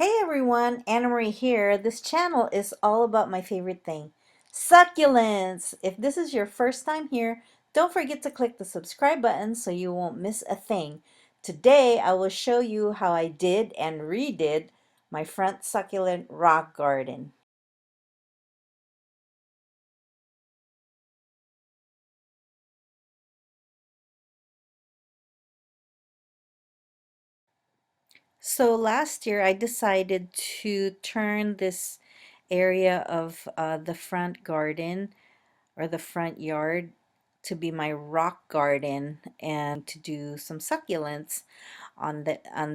Hey everyone, Anna Marie here. This channel is all about my favorite thing, succulents. If this is your first time here, don't forget to click the subscribe button so you won't miss a thing. Today I will show you how I did and redid my front succulent rock garden. So last year I decided to turn this area of the front garden or the front yard to be my rock garden and to do some succulents on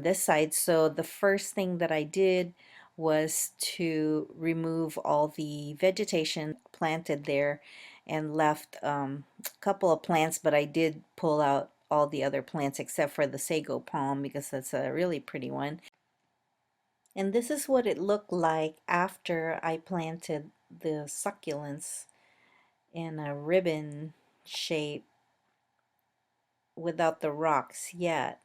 this side. So the first thing that I did was to remove all the vegetation planted there and left a couple of plants, but I did pull out all the other plants except for the sago palm because that's a really pretty one. And this is what it looked like after I planted the succulents in a ribbon shape without the rocks yet.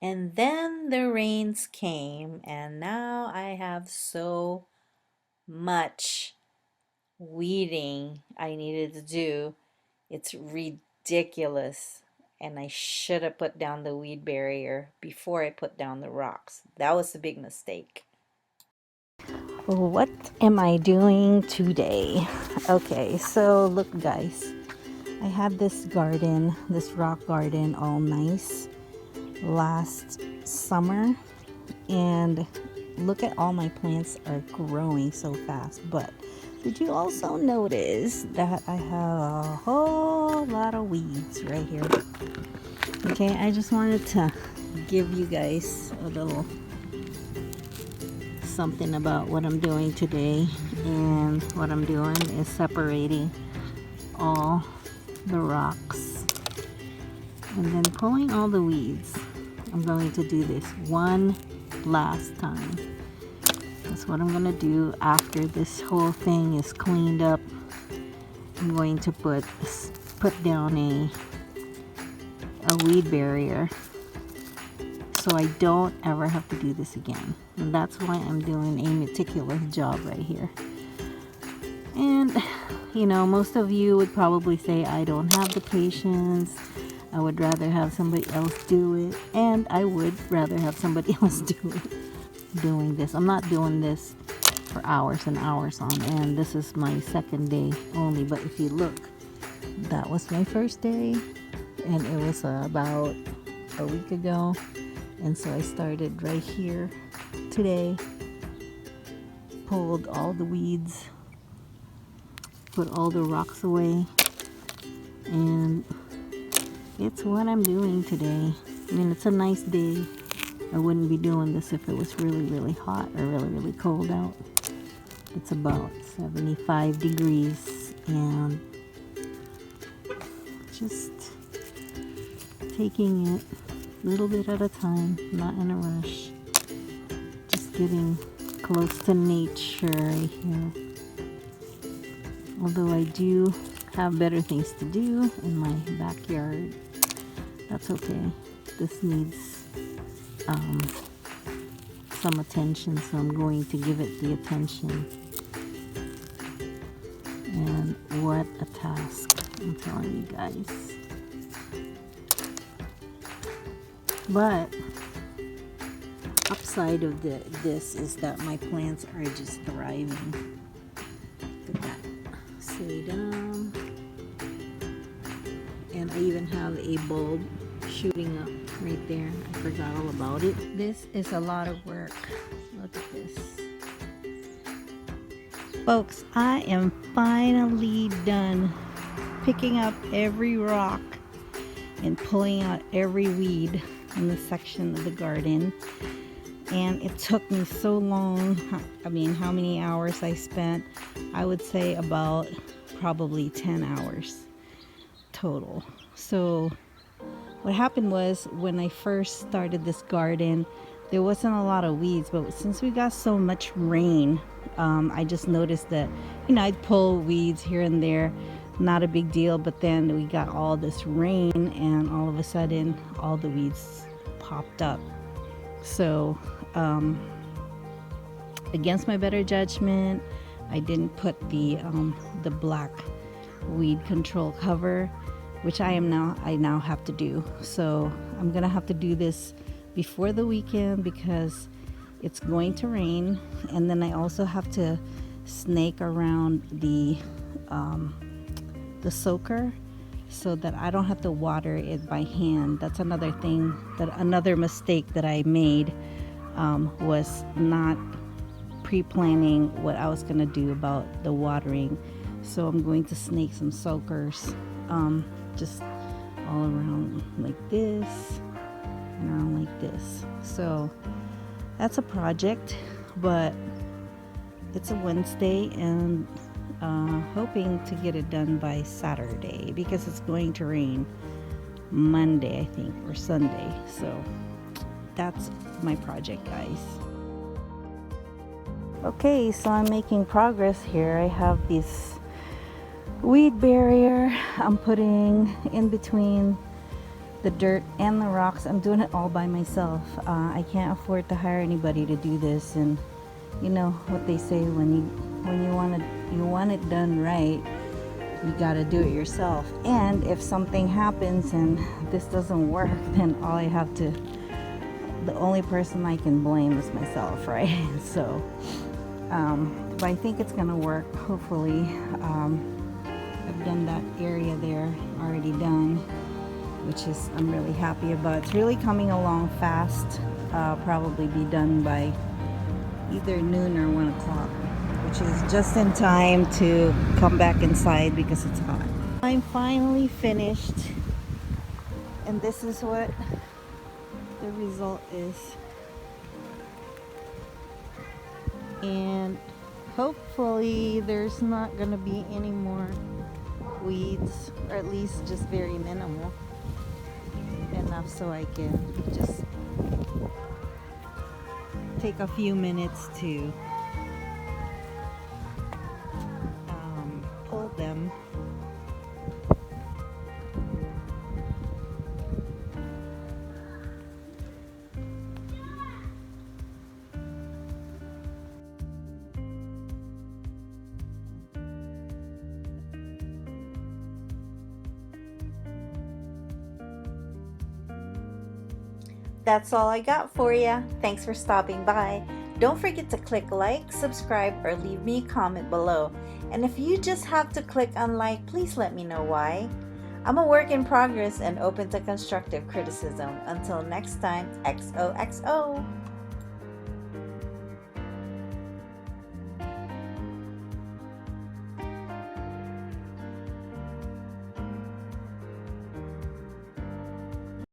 And then the rains came, and now I have so much weeding I needed to do. It's ridiculous. And I should have put down the weed barrier before I put down the rocks. That was a big mistake. What am I doing today? Okay, so look guys, I had this garden, this rock garden, all nice last summer, and look at all my plants are growing so fast. But did you also notice that I have a whole lot of weeds right here? Okay, I just wanted to give you guys a little something about what I'm doing today. And what I'm doing is separating all the rocks and then pulling all the weeds. I'm going to do this one last time. That's what I'm going to do after this whole thing is cleaned up. I'm going to put down a weed barrier so I don't ever have to do this again. And that's why I'm doing a meticulous job right here. And you know, most of you would probably say I don't have the patience. I would rather have somebody else do it, and I would rather have somebody else doing this. I'm not doing this for hours and hours on end. This is my second day only, but if you look, that was my first day, and it was about a week ago, and so I started right here today, pulled all the weeds, put all the rocks away, and it's what I'm doing today. I mean, it's a nice day. I wouldn't be doing this if it was really, really hot or really, really cold out. It's about 75 degrees, and just taking it a little bit at a time, not in a rush. Just getting close to nature right here. Although I do have better things to do in my backyard, that's okay. This needs some attention, so I'm going to give it the attention. And what a task, I'm telling you guys. But upside of this is that my plants are just thriving. Look at that. Sedum. And I even have a bulb shooting up right there. I forgot all about it. This is a lot of work. Look at this. Folks, I am finally done picking up every rock and pulling out every weed in this section of the garden. And it took me so long. I mean, how many hours I spent? I would say about probably 10 hours total. So what happened was, when I first started this garden, there wasn't a lot of weeds, but since we got so much rain, I just noticed that, you know, I'd pull weeds here and there, not a big deal, but then we got all this rain and all of a sudden all the weeds popped up. So against my better judgment, I didn't put the black weed control cover, which I now have to do. So I'm gonna have to do this before the weekend because it's going to rain, and then I also have to snake around the soaker so that I don't have to water it by hand. That's another thing, another mistake that I made, was not pre-planning what I was gonna do about the watering. So I'm going to snake some soakers just all around like this and around like this. So that's a project, but it's a Wednesday, and hoping to get it done by Saturday because it's going to rain Monday, I think, or Sunday. So that's my project, guys. Okay, so I'm making progress here. I have this weed barrier I'm putting in between the dirt and the rocks. I'm doing it all by myself. I can't afford to hire anybody to do this, and you know what they say, when you want it done right, you got to do it yourself. And if something happens and this doesn't work, then the only person I can blame is myself, right? So but I think it's gonna work, hopefully. I've done that area there, already done, which is I'm really happy about. It's really coming along fast. Probably be done by either noon or 1 o'clock, which is just in time to come back inside because it's hot. I'm finally finished, and this is what the result is. And hopefully there's not gonna be any more weeds, or at least just very minimal, enough so I can just take a few minutes to pull them. That's all I got for you. Thanks for stopping by. Don't forget to click like, subscribe, or leave me a comment below. And if you just have to click unlike, please let me know why. I'm a work in progress and open to constructive criticism. Until next time, XOXO.